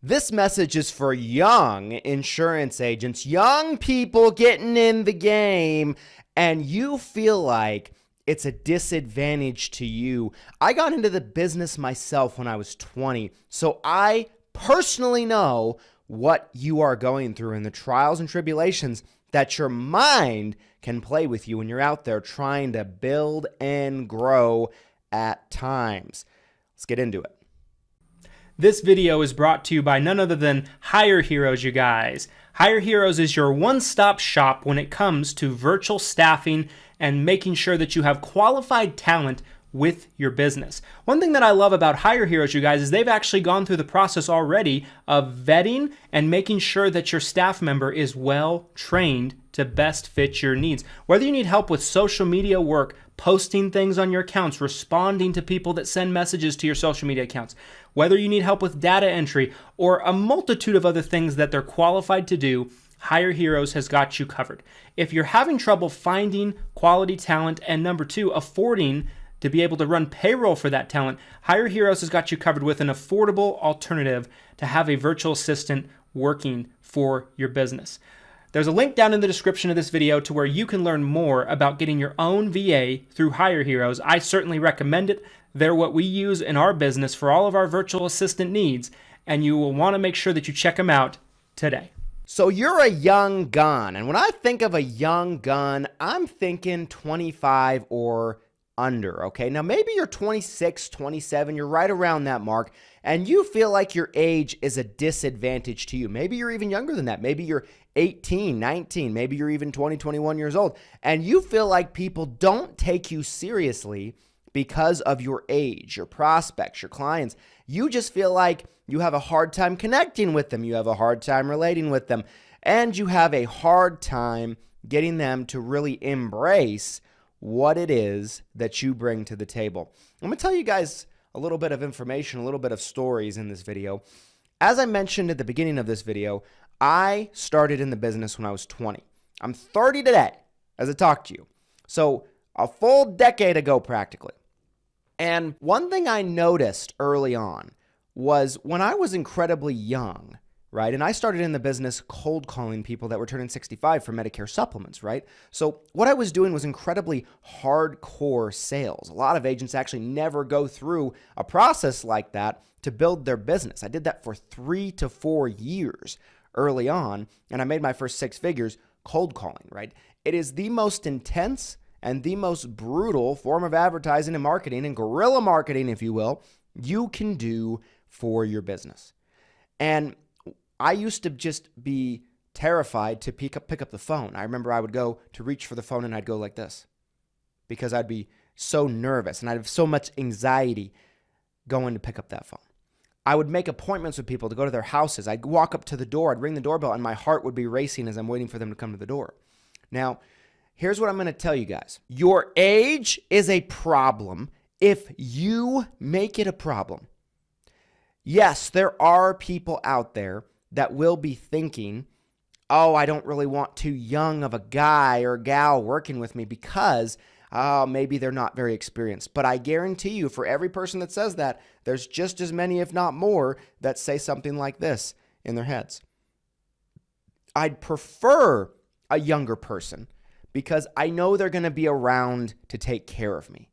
This message is for young insurance agents, young people getting in the game, and you feel like it's a disadvantage to you. I got into the business myself when I was 20, so I personally know what you are going through and the trials and tribulations that your mind can play with you when you're out there trying to build and grow at times. Let's get into it. This video is brought to you by none other than Hire Heroes, you guys. Hire Heroes is your one-stop shop when it comes to virtual staffing and making sure that you have qualified talent with your business. One thing that I love about Hire Heroes, you guys, is they've actually gone through the process already of vetting and making sure that your staff member is well trained to best fit your needs. Whether you need help with social media work, posting things on your accounts, responding to people that send messages to your social media accounts, whether you need help with data entry or a multitude of other things that they're qualified to do, Hire Heroes has got you covered. If you're having trouble finding quality talent and number two, affording to be able to run payroll for that talent, Hire Heroes has got you covered with an affordable alternative to have a virtual assistant working for your business. There's a link down in the description of this video to where you can learn more about getting your own VA through Hire Heroes. I certainly recommend it. They're what we use in our business for all of our virtual assistant needs, and you will want to make sure that you check them out today. So you're a young gun, and when I think of a young gun, I'm thinking 25 or under, okay? Now maybe you're 26, 27, you're right around that mark, and you feel like your age is a disadvantage to you. Maybe you're even younger than that. Maybe you're 18, 19, maybe you're even 20, 21 years old, and you feel like people don't take you seriously because of your age, your prospects, your clients. You just feel like you have a hard time connecting with them. You have a hard time relating with them, and you have a hard time getting them to really embrace what it is that you bring to the table. I'm going to tell you guys a little bit of information, a little bit of stories in this video. As I mentioned at the beginning of this video, I started in the business when I was 20. I'm 30 today as I talk to you. So a full decade ago practically. And one thing I noticed early on was when I was incredibly young, right? And I started in the business cold calling people that were turning 65 for Medicare supplements, right? So what I was doing was incredibly hardcore sales. A lot of agents actually never go through a process like that to build their business. I did that for 3 to 4 years early on, and I made my first 6 figures cold calling, right? It is the most intense and the most brutal form of advertising and marketing, and guerrilla marketing, if you will, you can do for your business. And I used to just be terrified to pick up the phone. I remember I would go to reach for the phone and I'd go like this because I'd be so nervous and I'd have so much anxiety going to pick up that phone. I would make appointments with people to go to their houses. I'd walk up to the door, I'd ring the doorbell, and my heart would be racing as I'm waiting for them to come to the door. Now, here's what I'm going to tell you guys. Your age is a problem if you make it a problem. Yes, there are people out there that will be thinking, oh, I don't really want too young of a guy or gal working with me because maybe they're not very experienced. But I guarantee you, for every person that says that, there's just as many, if not more, that say something like this in their heads. I'd prefer a younger person because I know they're going to be around to take care of me.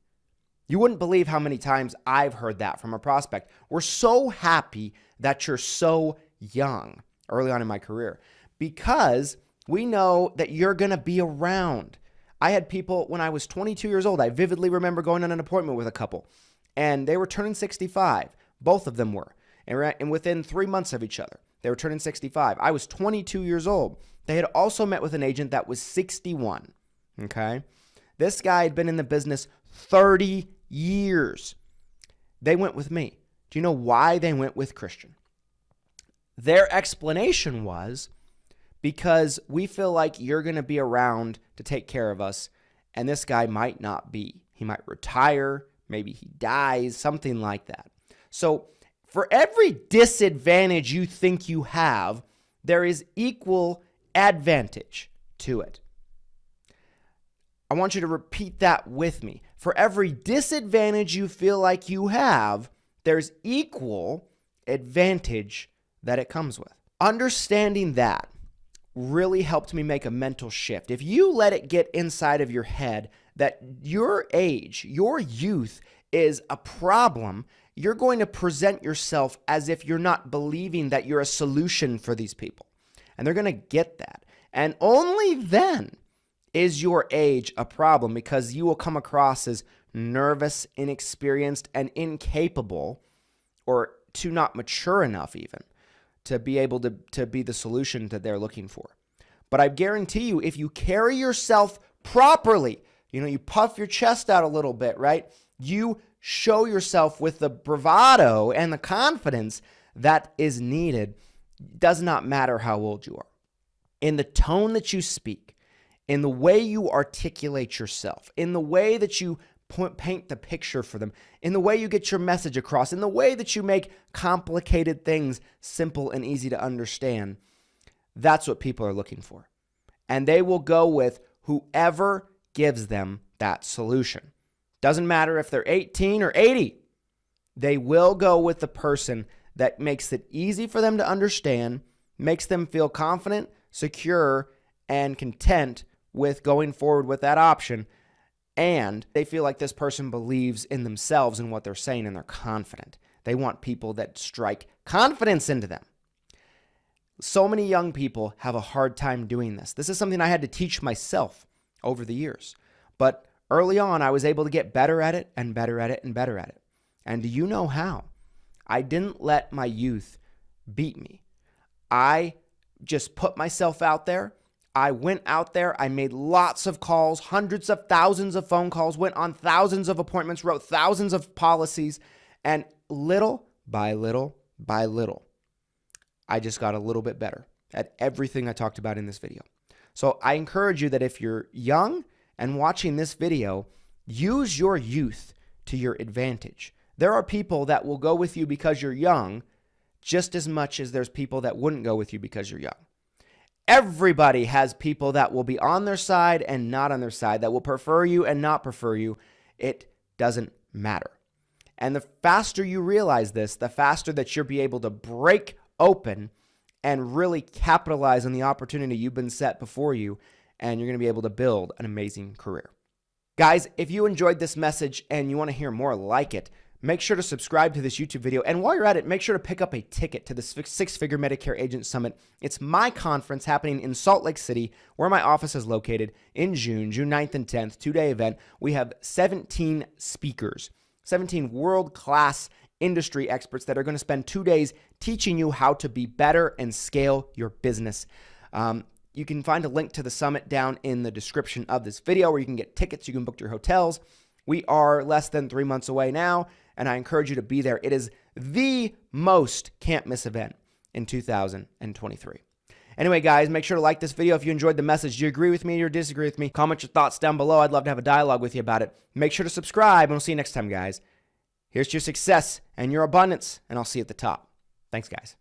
You wouldn't believe how many times I've heard that from a prospect. We're so happy that you're so young early on in my career because we know that you're going to be around. I had people when I was 22 years old. I vividly remember going on an appointment with a couple and they were turning 65. Both of them were. And within 3 months of each other, they were turning 65. I was 22 years old. They had also met with an agent that was 61. Okay. This guy had been in the business 30 years. They went with me. Do you know why they went with Christian? Their explanation was because we feel like you're going to be around to take care of us, and this guy might not be. He might retire, maybe he dies, something like that. So for every disadvantage you think you have, there is equal advantage to it. I want you to repeat that with me. For every disadvantage you feel like you have, there's equal advantage that it comes with. Understanding that really helped me make a mental shift. If you let it get inside of your head that your age, your youth is a problem, you're going to present yourself as if you're not believing that you're a solution for these people. And they're going to get that. And only then is your age a problem, because you will come across as nervous, inexperienced, and incapable, or to not mature enough even to be able to be the solution that they're looking for. But I guarantee you, if you carry yourself properly, you puff your chest out a little bit, right? You show yourself with the bravado and the confidence that is needed. Does not matter how old you are. In the tone that you speak, in the way you articulate yourself, in the way that you paint the picture for them, in the way you get your message across, in the way that you make complicated things simple and easy to understand, that's what people are looking for. And they will go with whoever gives them that solution. Doesn't matter if they're 18 or 80. They will go with the person that makes it easy for them to understand, makes them feel confident, secure, and content with going forward with that option. And they feel like this person believes in themselves and what they're saying, and they're confident. They want people that strike confidence into them. So many young people have a hard time doing this. This is something I had to teach myself over the years. But early on, I was able to get better at it and better at it and better at it. And do you know how? I didn't let my youth beat me. I just put myself out there. I went out there, I made lots of calls, hundreds of thousands of phone calls, went on thousands of appointments, wrote thousands of policies, and little by little by little, I just got a little bit better at everything I talked about in this video. So I encourage you that if you're young and watching this video, use your youth to your advantage. There are people that will go with you because you're young just as much as there's people that wouldn't go with you because you're young. Everybody has people that will be on their side and not on their side, that will prefer you and not prefer you. It doesn't matter. And the faster you realize this, the faster that you'll be able to break open and really capitalize on the opportunity you've been set before you, and you're going to be able to build an amazing career. Guys, if you enjoyed this message and you want to hear more like it, make sure to subscribe to this YouTube video. And while you're at it, make sure to pick up a ticket to the Six Figure Medicare Agent Summit. It's my conference happening in Salt Lake City, where my office is located, in June 9th and 10th, 2-day event. We have 17 speakers, 17 world-class industry experts that are going to spend 2 days teaching you how to be better and scale your business. You can find a link to the summit down in the description of this video, where you can get tickets, you can book your hotels. We are less than 3 months away now, and I encourage you to be there. It is the most can't miss event in 2023. Anyway, guys, make sure to like this video if you enjoyed the message. Do you agree with me or disagree with me? Comment your thoughts down below. I'd love to have a dialogue with you about it. Make sure to subscribe, and we'll see you next time, guys. Here's to your success and your abundance, and I'll see you at the top. Thanks, guys.